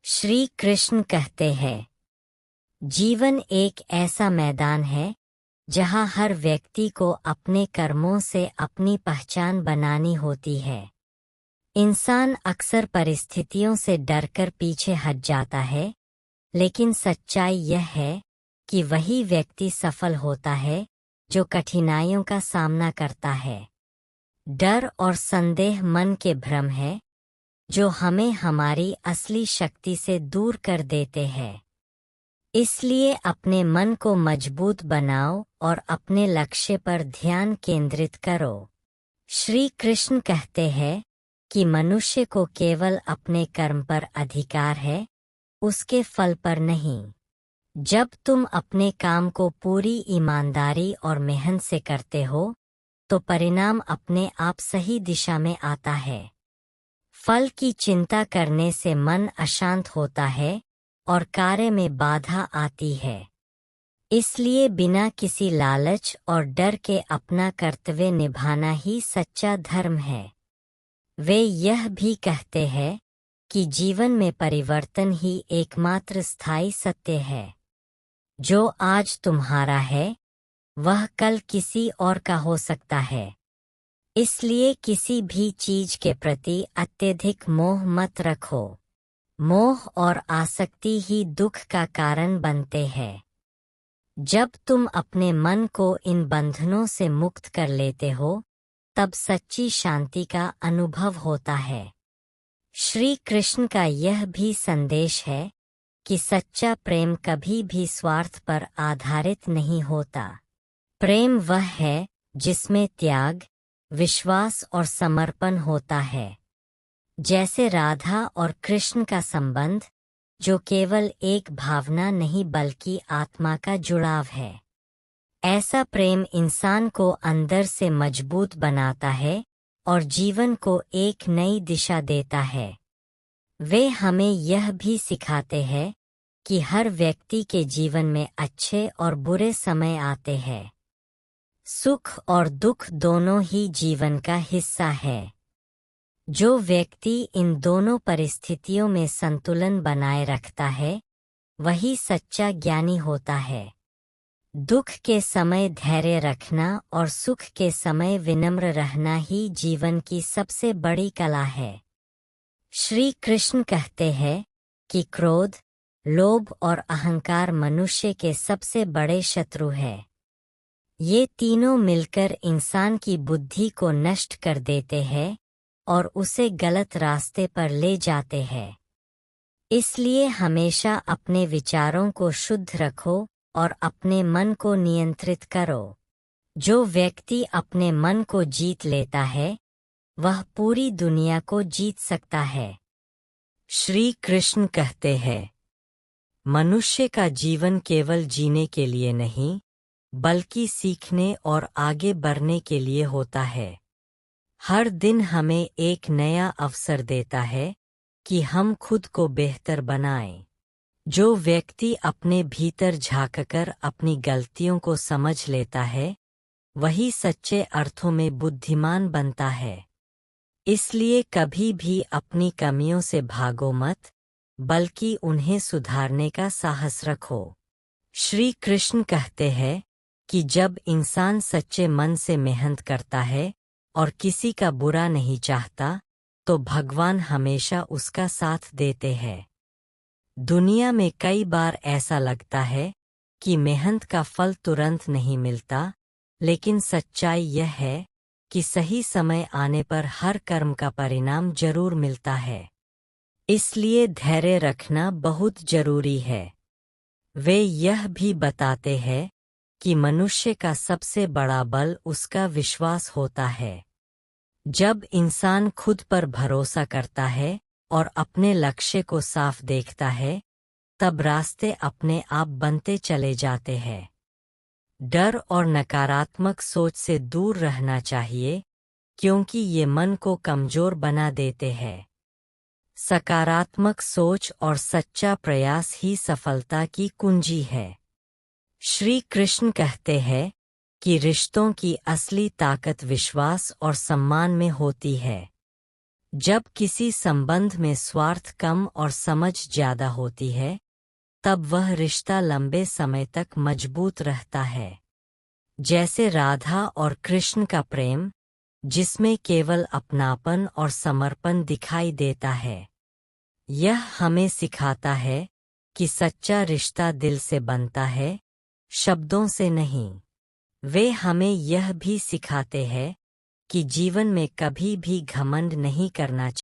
श्री कृष्ण कहते हैं, जीवन एक ऐसा मैदान है जहाँ हर व्यक्ति को अपने कर्मों से अपनी पहचान बनानी होती है। इंसान अक्सर परिस्थितियों से डरकर पीछे हट जाता है, लेकिन सच्चाई यह है कि वही व्यक्ति सफल होता है जो कठिनाइयों का सामना करता है। डर और संदेह मन के भ्रम है जो हमें हमारी असली शक्ति से दूर कर देते हैं। इसलिए अपने मन को मजबूत बनाओ और अपने लक्ष्य पर ध्यान केंद्रित करो। श्री कृष्ण कहते हैं कि मनुष्य को केवल अपने कर्म पर अधिकार है, उसके फल पर नहीं। जब तुम अपने काम को पूरी ईमानदारी और मेहनत से करते हो, तो परिणाम अपने आप सही दिशा में आता है। फल की चिंता करने से मन अशांत होता है और कार्य में बाधा आती है। इसलिए बिना किसी लालच और डर के अपना कर्तव्य निभाना ही सच्चा धर्म है। वे यह भी कहते हैं कि जीवन में परिवर्तन ही एकमात्र स्थायी सत्य है। जो आज तुम्हारा है, वह कल किसी और का हो सकता है। इसलिए किसी भी चीज के प्रति अत्यधिक मोह मत रखो। मोह और आसक्ति ही दुख का कारण बनते हैं। जब तुम अपने मन को इन बंधनों से मुक्त कर लेते हो, तब सच्ची शांति का अनुभव होता है। श्री कृष्ण का यह भी संदेश है कि सच्चा प्रेम कभी भी स्वार्थ पर आधारित नहीं होता। प्रेम वह है जिसमें त्याग, विश्वास और समर्पण होता है। जैसे राधा और कृष्ण का संबंध, जो केवल एक भावना नहीं बल्कि आत्मा का जुड़ाव है। ऐसा प्रेम इंसान को अंदर से मजबूत बनाता है और जीवन को एक नई दिशा देता है। वे हमें यह भी सिखाते हैं कि हर व्यक्ति के जीवन में अच्छे और बुरे समय आते हैं। सुख और दुख दोनों ही जीवन का हिस्सा है। जो व्यक्ति इन दोनों परिस्थितियों में संतुलन बनाए रखता है, वही सच्चा ज्ञानी होता है। दुख के समय धैर्य रखना और सुख के समय विनम्र रहना ही जीवन की सबसे बड़ी कला है। श्री कृष्ण कहते हैं कि क्रोध, लोभ और अहंकार मनुष्य के सबसे बड़े शत्रु हैं। ये तीनों मिलकर इंसान की बुद्धि को नष्ट कर देते हैं और उसे गलत रास्ते पर ले जाते हैं। इसलिए हमेशा अपने विचारों को शुद्ध रखो और अपने मन को नियंत्रित करो। जो व्यक्ति अपने मन को जीत लेता है, वह पूरी दुनिया को जीत सकता है। श्री कृष्ण कहते हैं, मनुष्य का जीवन केवल जीने के लिए नहीं, बल्कि सीखने और आगे बढ़ने के लिए होता है। हर दिन हमें एक नया अवसर देता है कि हम खुद को बेहतर बनाएं। जो व्यक्ति अपने भीतर झांककर अपनी गलतियों को समझ लेता है, वही सच्चे अर्थों में बुद्धिमान बनता है। इसलिए कभी भी अपनी कमियों से भागो मत, बल्कि उन्हें सुधारने का साहस रखो। श्री कृष्ण कहते हैं कि जब इंसान सच्चे मन से मेहनत करता है और किसी का बुरा नहीं चाहता, तो भगवान हमेशा उसका साथ देते हैं। दुनिया में कई बार ऐसा लगता है कि मेहनत का फल तुरंत नहीं मिलता, लेकिन सच्चाई यह है कि सही समय आने पर हर कर्म का परिणाम जरूर मिलता है। इसलिए धैर्य रखना बहुत जरूरी है। वे यह भी बताते हैं कि मनुष्य का सबसे बड़ा बल उसका विश्वास होता है। जब इंसान खुद पर भरोसा करता है और अपने लक्ष्य को साफ देखता है, तब रास्ते अपने आप बनते चले जाते हैं। डर और नकारात्मक सोच से दूर रहना चाहिए, क्योंकि ये मन को कमजोर बना देते हैं। सकारात्मक सोच और सच्चा प्रयास ही सफलता की कुंजी है। श्री कृष्ण कहते हैं कि रिश्तों की असली ताकत विश्वास और सम्मान में होती है। जब किसी संबंध में स्वार्थ कम और समझ ज्यादा होती है, तब वह रिश्ता लंबे समय तक मजबूत रहता है। जैसे राधा और कृष्ण का प्रेम, जिसमें केवल अपनापन और समर्पण दिखाई देता है। यह हमें सिखाता है कि सच्चा रिश्ता दिल से बनता है, शब्दों से नहीं। वे हमें यह भी सिखाते हैं कि जीवन में कभी भी घमंड नहीं करना चाहिए।